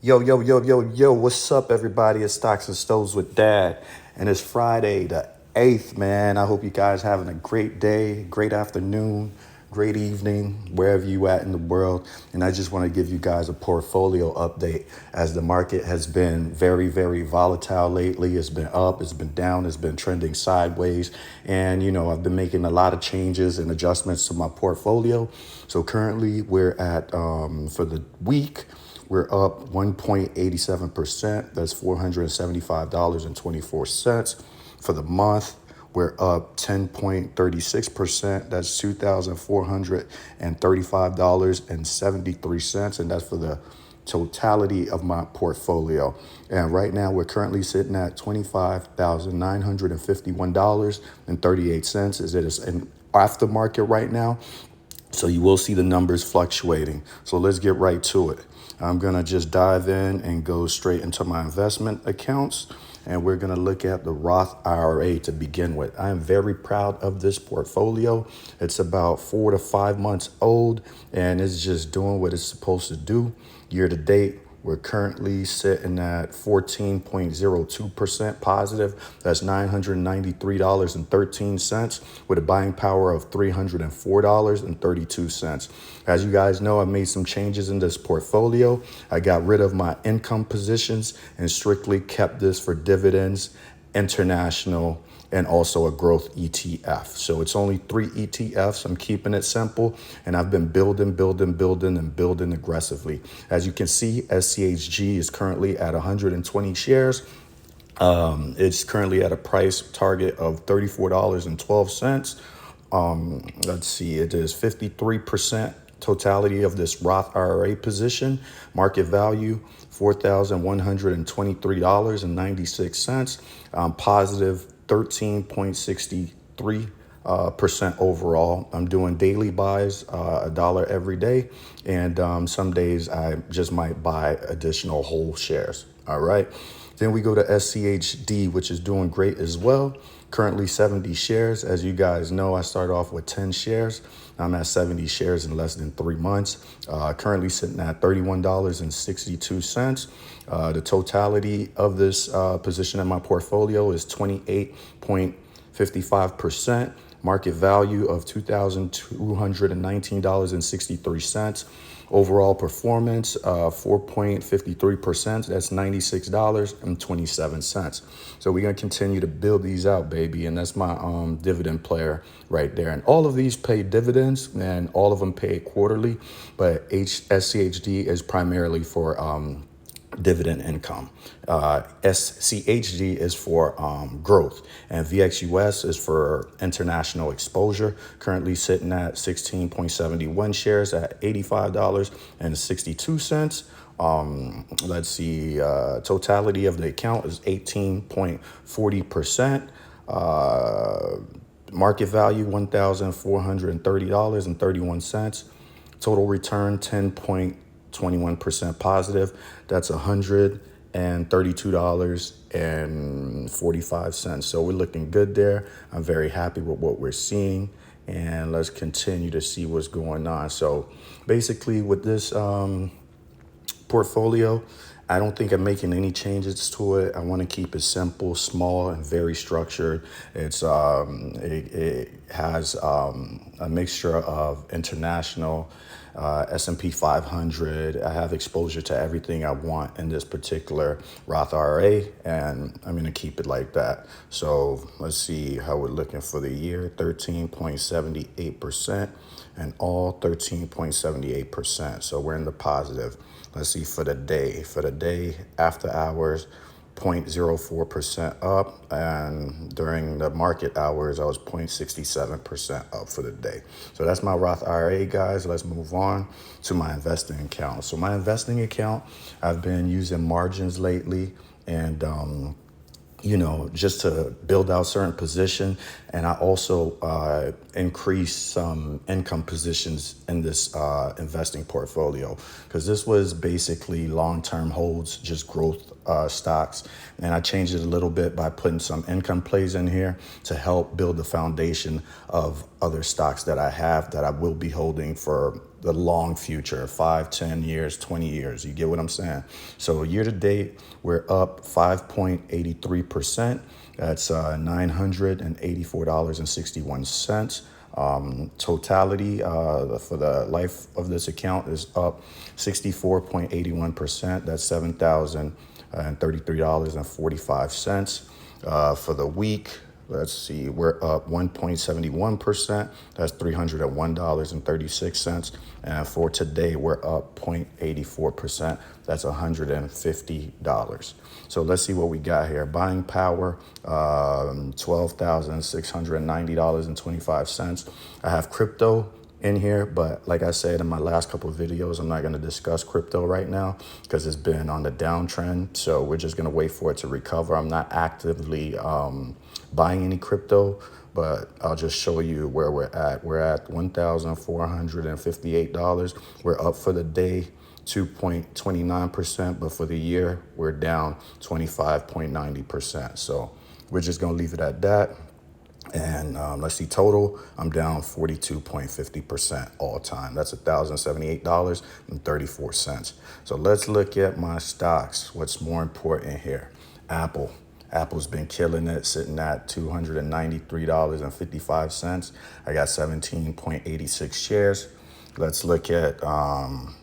Yo, what's up, everybody? It's Stocks and Stoves with Dad. And it's Friday, the 8th, man. I hope you guys having a great day, great afternoon, great evening, wherever you at in the world. And I just want to give you guys a portfolio update as the market has been very, very volatile lately. It's been up, it's been down, it's been trending sideways. And, I've been making a lot of changes and adjustments to my portfolio. So currently we're at, for the week, we're up 1.87%. That's $475.24. For the month, we're up 10.36%. That's $2,435.73. And that's for the totality of my portfolio. And right now, we're currently sitting at $25,951.38. Is it an aftermarket right now? So you will see the numbers fluctuating. So let's get right to it. I'm going to just dive in and go straight into my investment accounts. And we're going to look at the Roth IRA to begin with. I am very proud of this portfolio. It's about 4 to 5 months old, and it's just doing what it's supposed to do. Year to date, we're currently sitting at 14.02% positive. That's $993.13 with a buying power of $304.32. As you guys know, I made some changes in this portfolio. I got rid of my income positions and strictly kept this for dividends, international, and also a growth ETF. So it's only 3 ETFs. I'm keeping it simple, and I've been building aggressively. As you can see, SCHG is currently at 120 shares. It's currently at a price target of $34.12. Let's see, it is 53% totality of this Roth IRA position. Market value, $4,123.96. Positive 13.63% overall. I'm doing daily buys, a dollar every day. And some days I just might buy additional whole shares. All right. Then we go to SCHD, which is doing great as well. Currently 70 shares. As you guys know, I started off with 10 shares. I'm at 70 shares in less than 3 months. Currently sitting at $31.62. The totality of this position in my portfolio is 28.55%. Market value of $2,219.63. Overall performance, 4.53%. That's $96.27. So we're going to continue to build these out, baby. And that's my dividend player right there. And all of these pay dividends, and all of them pay quarterly. But SCHD is primarily for dividend income. SCHD is for growth, and VXUS is for international exposure. Currently sitting at 16.71 shares at $85.62. Let's see, totality of the account is 18.40%. Market value $1,430.31. Total return 10.21% positive. That's $132.45. So we're looking good there. I'm very happy with what we're seeing, and let's continue to see what's going on. So basically with this portfolio, I don't think I'm making any changes to it. I want to keep it simple, small, and very structured. It has a mixture of international, S&P 500. I have exposure to everything I want in this particular Roth IRA, and I'm going to keep it like that. So let's see how we're looking for the year. 13.78%, and all 13.78%. So we're in the positive. Let's see for the day. For the day, after hours, 0.04% up, and during the market hours, I was 0.67% up for the day. So that's my Roth IRA, guys. Let's move on to my investing account. So my investing account, I've been using margins lately, and just to build out certain position. And I also increased some income positions in this investing portfolio, because this was basically long-term holds, just growth stocks. And I changed it a little bit by putting some income plays in here to help build the foundation of other stocks that I have that I will be holding for the long future, 5, 10 years, 20 years. You get what I'm saying? So year to date, we're up 5.83%. That's $984.61. Totality for the life of this account is up 64.81%. That's $7,033.45. For the week, let's see, we're up 1.71%. That's $301.36. And for today, we're up 0.84%. That's $150. So let's see what we got here. Buying power, $12,690.25. I have crypto in here, but like I said in my last couple of videos, I'm not going to discuss crypto right now because it's been on the downtrend. So we're just going to wait for it to recover. I'm not actively buying any crypto, but I'll just show you where we're at. We're at $1,458. We're up for the day 2.29%, but for the year, we're down 25.90%. So we're just going to leave it at that. And let's see, total, I'm down 42.50% all time. That's $1,078.34. So let's look at my stocks. What's more important here? Apple. Apple's been killing it, sitting at $293.55. I got 17.86 shares. Let's look at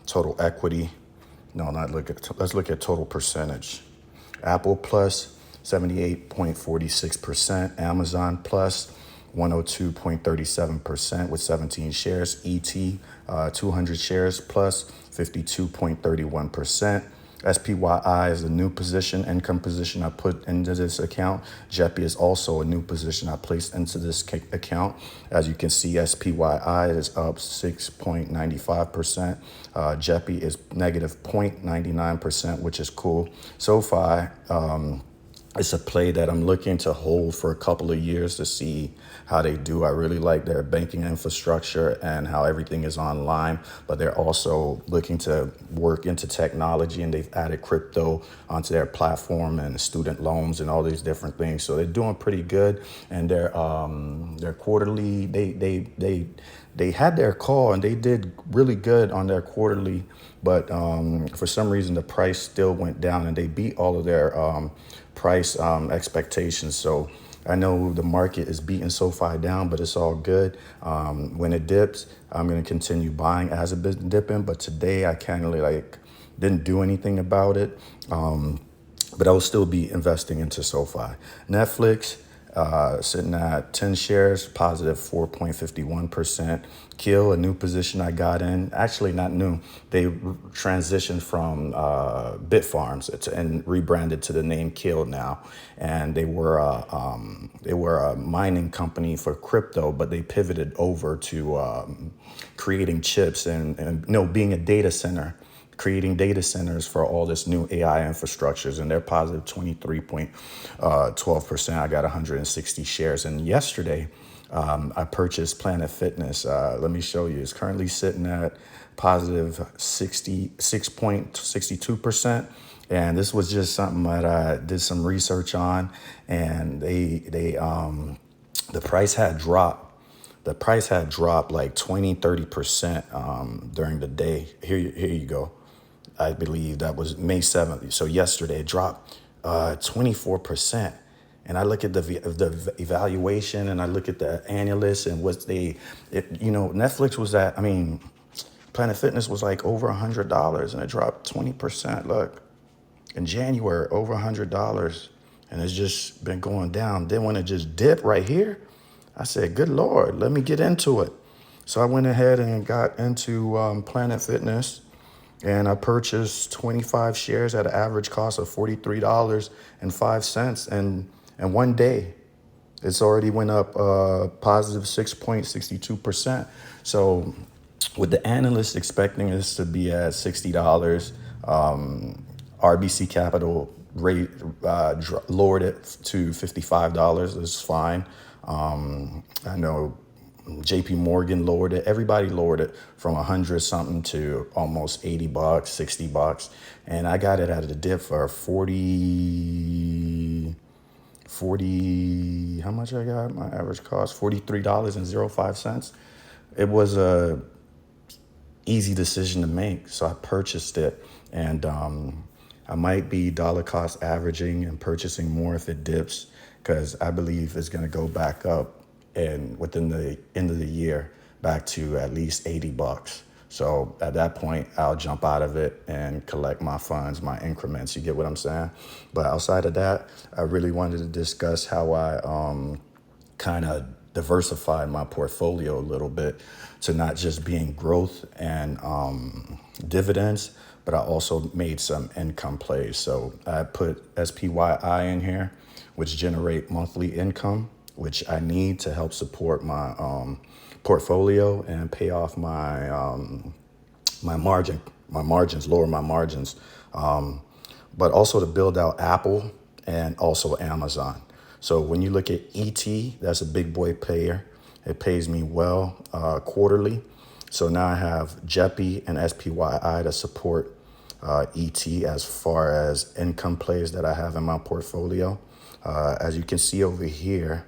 total equity. No, not look at, let's look at total percentage. Apple plus 78.46%, Amazon plus 102.37% with 17 shares, ET 200 shares plus 52.31%. SPYI is a new position, income position I put into this account. JEPI is also a new position I placed into this account. As you can see, SPYI is up 6.95%. JEPI is negative 0.99%, which is cool. SoFi, it's a play that I'm looking to hold for a couple of years to see how they do. I really like their banking infrastructure and how everything is online, but they're also looking to work into technology, and they've added crypto onto their platform and student loans and all these different things. So they're doing pretty good, and their quarterly, they had their call and they did really good on their quarterly, but for some reason the price still went down, and they beat all of their price expectations. So I know the market is beating SoFi down, but it's all good. When it dips, I'm going to continue buying as it's been dipping. But today I kind of didn't do anything about it. But I will still be investing into SoFi. Netflix, sitting at 10 shares, positive 4.51%. Kill, a new position I got in. Actually, not new. They transitioned from Bitfarms and rebranded to the name Kill now. And they were a mining company for crypto, but they pivoted over to creating chips and being a data center, creating data centers for all this new AI infrastructures, and they're positive 23.12%. I got 160 shares. And yesterday, I purchased Planet Fitness. Let me show you. It's currently sitting at positive 66.62%. And this was just something that I did some research on, and the price had dropped. The price had dropped like 20-30% during the day. Here you go. I believe that was May 7th. So yesterday it dropped 24%. And I look at the evaluation, and I look at the analysts and Netflix was Planet Fitness was like over $100, and it dropped 20%. Look, in January, over $100, and it's just been going down. Then when it just dipped right here, I said, good Lord, let me get into it. So I went ahead and got into Planet Fitness, and I purchased 25 shares at an average cost of $43.05. And in one day, it's already went up positive 6.62%. So with the analysts expecting this to be at $60, RBC Capital lowered it to $55. It's fine. I know JP Morgan lowered it. Everybody lowered it from 100 something to almost $80, $60. And I got it at a dip for 40, how much I got? My average cost, $43.05. It was easy decision to make. So I purchased it, and I might be dollar cost averaging and purchasing more if it dips, because I believe it's going to go back up and within the end of the year back to at least $80. So at that point, I'll jump out of it and collect my funds, my increments. You get what I'm saying? But outside of that, I really wanted to discuss how I kind of diversified my portfolio a little bit to not just being growth and dividends, but I also made some income plays. So I put SPYI in here, which generate monthly income, which I need to help support my portfolio and pay off my margins, lower my margins, but also to build out Apple and also Amazon. So when you look at ET, that's a big boy payer. It pays me well quarterly. So now I have JEPI and SPYI to support ET as far as income plays that I have in my portfolio. As you can see over here,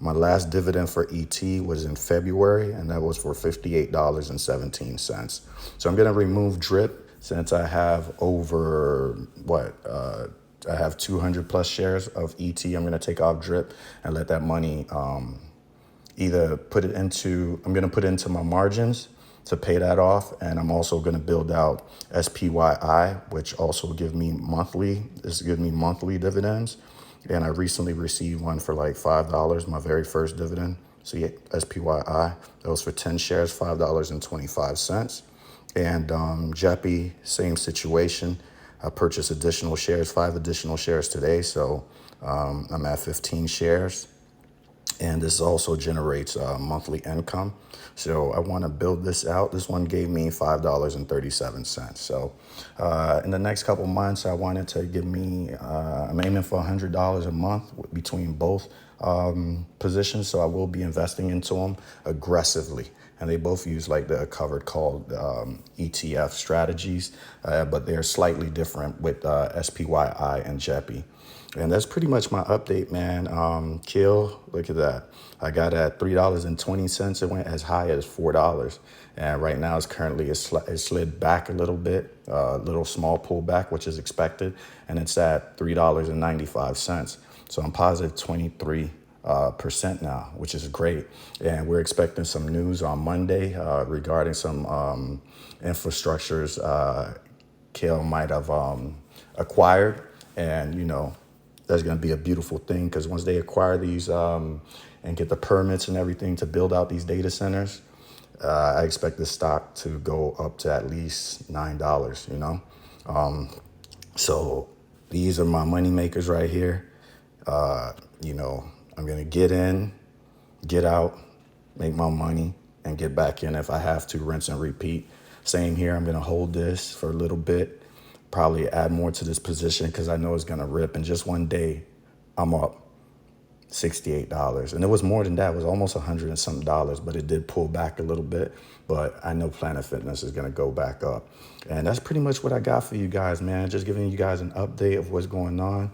my last dividend for ET was in February, and that was for $58.17. So I'm going to remove DRIP since I have over, I have 200 plus shares of ET. I'm going to take off DRIP and let that money either I'm going to put it into my margins to pay that off. And I'm also going to build out SPYI, which also gives me monthly dividends. And I recently received one for like $5, my very first dividend. See, SPYI, that was for 10 shares, $5.25. And JEPI, same situation. I purchased additional shares, 5 additional shares today. So I'm at 15 shares. And this also generates monthly income. So I want to build this out. This one gave me $5.37. So in the next couple months, I wanted to give me, I'm aiming for $100 a month between both positions. So I will be investing into them aggressively. And they both use like the covered called ETF strategies, but they're slightly different with SPYI and JEPI. And that's pretty much my update, man. Kill, look at that. I got at $3.20. It went as high as $4. And right now it slid back a little bit, a little small pullback, which is expected. And it's at $3.95. So I'm positive 23% now, which is great. And we're expecting some news on Monday regarding some infrastructures Kale might have acquired. And, that's going to be a beautiful thing, because once they acquire these and get the permits and everything to build out these data centers, I expect the stock to go up to at least $9, So these are my money makers right here. I'm going to get in, get out, make my money, and get back in if I have to, rinse and repeat. Same here. I'm going to hold this for a little bit. Probably add more to this position because I know it's going to rip. And just one day, I'm up $68. And it was more than that. It was almost $100 and something dollars, but it did pull back a little bit. But I know Planet Fitness is going to go back up. And that's pretty much what I got for you guys, man. Just giving you guys an update of what's going on.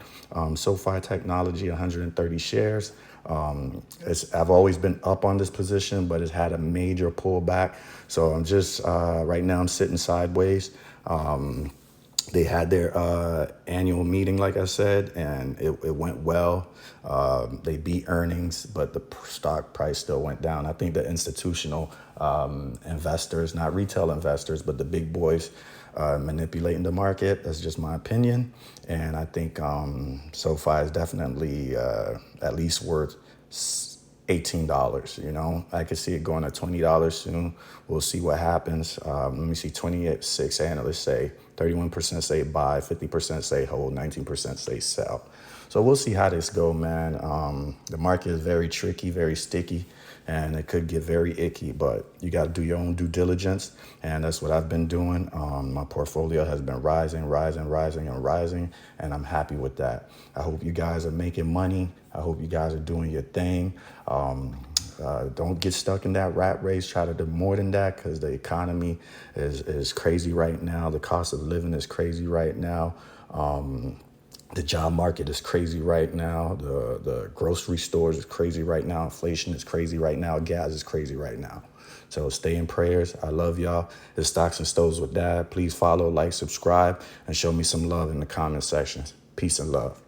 SoFi Technology, 130 shares. I've always been up on this position, but it's had a major pullback. So I'm just, right now I'm sitting sideways. They had their annual meeting, like I said, and it went well. They beat earnings, but the stock price still went down. I think the institutional investors, not retail investors, but the big boys manipulating the market. That's just my opinion. And I think SoFi is definitely at least worth $18. I could see it going to $20 soon. We'll see what happens. Let me see, 26 analysts say, 31% say buy, 50% say hold, 19% say sell. So we'll see how this go, man. The market is very tricky, very sticky, and it could get very icky, but you got to do your own due diligence, and that's what I've been doing. My portfolio has been rising, and I'm happy with that. I hope you guys are making money. I hope you guys are doing your thing. Don't get stuck in that rat race. Try to do more than that, because the economy is crazy right now. The cost of living is crazy right now. The job market is crazy right now. The grocery stores is crazy right now. Inflation is crazy right now. Gas is crazy right now. So stay in prayers. I love y'all. It's Stocks and Stoves with Dad. Please follow, like, subscribe, and show me some love in the comment sections. Peace and love.